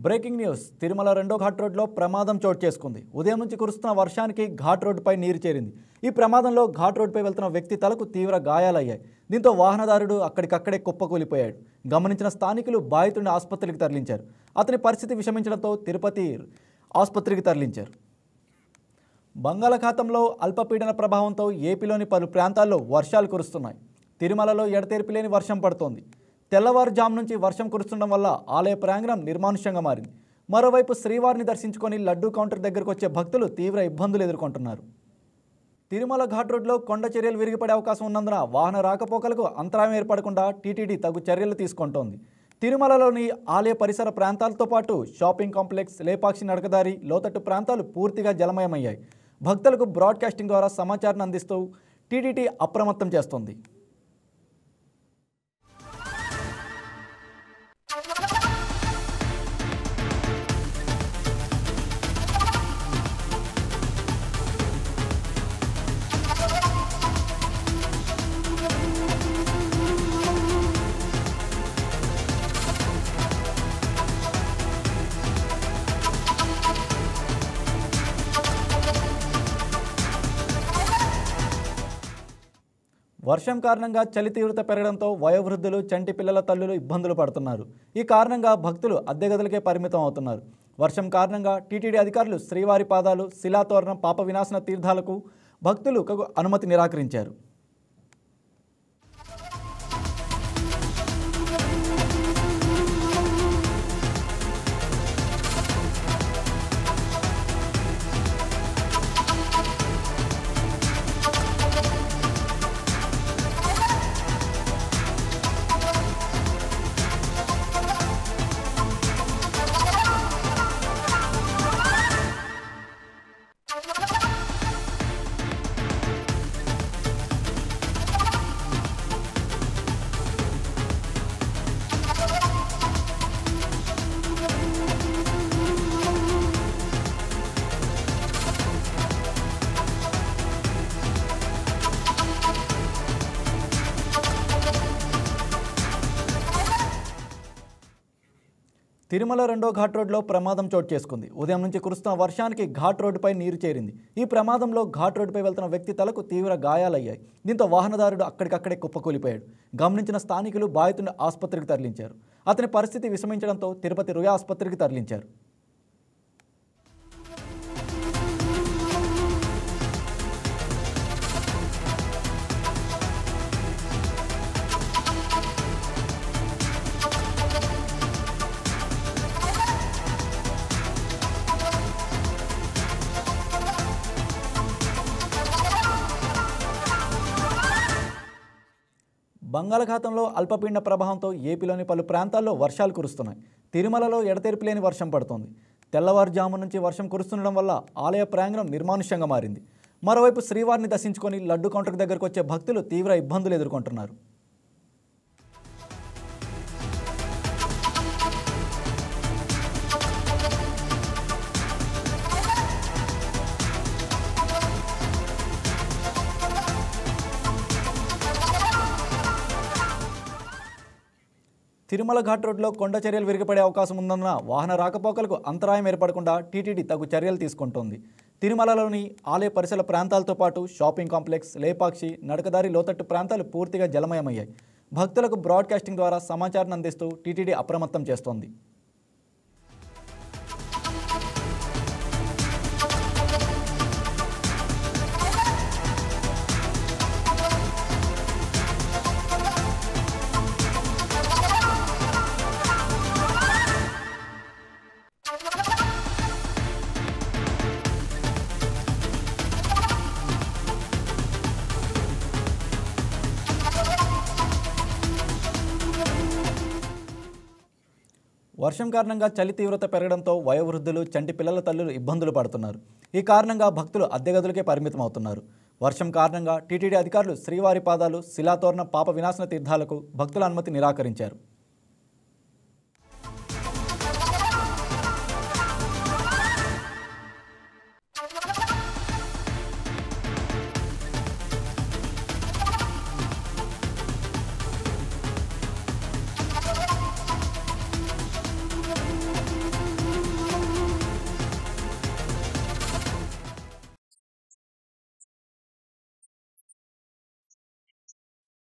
Breaking news Tirumala రెండో ఘాట్ రోడ్లో ప్రమాదం చోటు చేసుకుంది. ఉదయం నుంచి కురుస్తున్న వర్షానికి ఘాట్ రోడ్డుపై నీరు చేరింది. ఈ ప్రమాదంలో ఘాట్ రోడ్డుపై వెళ్తున్న వ్యక్తి తలకు తీవ్ర గాయాలయ్యాయి. దీంతో వాహనదారుడు అక్కడికక్కడే కుప్పకూలిపోయాడు. గమనించిన స్థానికులు బాధితుడిని ఆసుపత్రికి తరలించారు. అతని పరిస్థితి విషమించడంతో తిరుపతి ఆసుపత్రికి తరలించారు. బంగాళాఖాతంలో అల్పపీడన ప్రభావంతో ఏపీలోని పలు ప్రాంతాల్లో వర్షాలు కురుస్తున్నాయి. తిరుమలలో ఎడతెరిపి లేని వర్షం పడుతోంది. తెల్లవారుజాము నుంచి వర్షం కురుస్తుండడం వల్ల ఆలయ ప్రాంగణం నిర్మానుష్యంగా మారింది. మరోవైపు శ్రీవారిని దర్శించుకొని లడ్డూ కౌంటర్ దగ్గరకు వచ్చే భక్తులు తీవ్ర ఇబ్బందులు ఎదుర్కొంటున్నారు. తిరుమల ఘాట్ రోడ్లో కొండ చర్యలు విరిగిపడే అవకాశం ఉన్నందున వాహన రాకపోకలకు అంతరాయం ఏర్పడకుండా టీటీడీ తగు చర్యలు తీసుకుంటోంది. తిరుమలలోని ఆలయ పరిసర ప్రాంతాలతో పాటు షాపింగ్ కాంప్లెక్స్, లేపాక్షి నడకదారి, లోతట్టు ప్రాంతాలు పూర్తిగా జలమయమయ్యాయి. భక్తులకు బ్రాడ్కాస్టింగ్ ద్వారా సమాచారాన్ని అందిస్తూ టీటీడీ అప్రమత్తం చేస్తోంది. వర్షం కారణంగా చలి తీవ్రత పెరగడంతో వయోవృద్ధులు, చంటి పిల్లల తల్లులు ఇబ్బందులు పడుతున్నారు. ఈ కారణంగా భక్తులు అద్దె గదులకే పరిమితం అవుతున్నారు. వర్షం కారణంగా టీటీడీ అధికారులు శ్రీవారి పాదాలు, శిలాతోరణం, పాప వినాశన తీర్థాలకు భక్తులకు అనుమతి నిరాకరించారు. తిరుమల రెండో ఘాట్ రోడ్లో ప్రమాదం చోటు చేసుకుంది. ఉదయం నుంచి కురుస్తున్న వర్షానికి ఘాట్ రోడ్డుపై నీరు చేరింది. ఈ ప్రమాదంలో ఘాట్ రోడ్డుపై వెళ్తున్న వ్యక్తి తలకు తీవ్ర గాయాలయ్యాయి. దీంతో వాహనదారుడు అక్కడికక్కడే కుప్పకూలిపోయాడు. గమనించిన స్థానికులు బాధితుడిని ఆసుపత్రికి తరలించారు. అతని పరిస్థితి విషమించడంతో తిరుపతి రుయా ఆసుపత్రికి తరలించారు. బంగాళాఖాతంలో అల్పపీడన ప్రభావంతో ఏపీలోని పలు ప్రాంతాల్లో వర్షాలు కురుస్తున్నాయి. తిరుమలలో ఎడతెరిపి లేని వర్షం పడుతోంది. తెల్లవారుజాము నుంచి వర్షం కురుస్తుండడం వల్ల ఆలయ ప్రాంగణం నిర్మానుష్యంగా మారింది. మరోవైపు శ్రీవారిని దర్శించుకొని లడ్డూ కౌంటర్ దగ్గరకు వచ్చే భక్తులు తీవ్ర ఇబ్బందులు ఎదుర్కొంటున్నారు. తిరుమల ఘాట్ రోడ్లో కొండ చర్యలు విరిగిపడే అవకాశం ఉందన్న వాహన రాకపోకలకు అంతరాయం ఏర్పడకుండా టీటీడీ తగు చర్యలు తీసుకుంటోంది. తిరుమలలోని ఆలయ పరిసర ప్రాంతాలతో పాటు షాపింగ్ కాంప్లెక్స్, లేపాక్షి, నడకదారి, లోతట్టు ప్రాంతాలు పూర్తిగా జలమయమయ్యాయి. భక్తులకు బ్రాడ్కాస్టింగ్ ద్వారా సమాచారాన్ని అందిస్తూ టీటీడీ అప్రమత్తం చేస్తోంది. వర్షం కారణంగా చలి తీవ్రత పెరగడంతో వయోవృద్ధులు, చంటి పిల్లల తల్లులు ఇబ్బందులు పడుతున్నారు. ఈ కారణంగా భక్తులు అద్దె గదులకే పరిమితం అవుతున్నారు. వర్షం కారణంగా టీటీడీ అధికారులు శ్రీవారి పాదాలు, శిలాతోరణం, పాప వినాశన తీర్థాలకు భక్తుల అనుమతి నిరాకరించారు.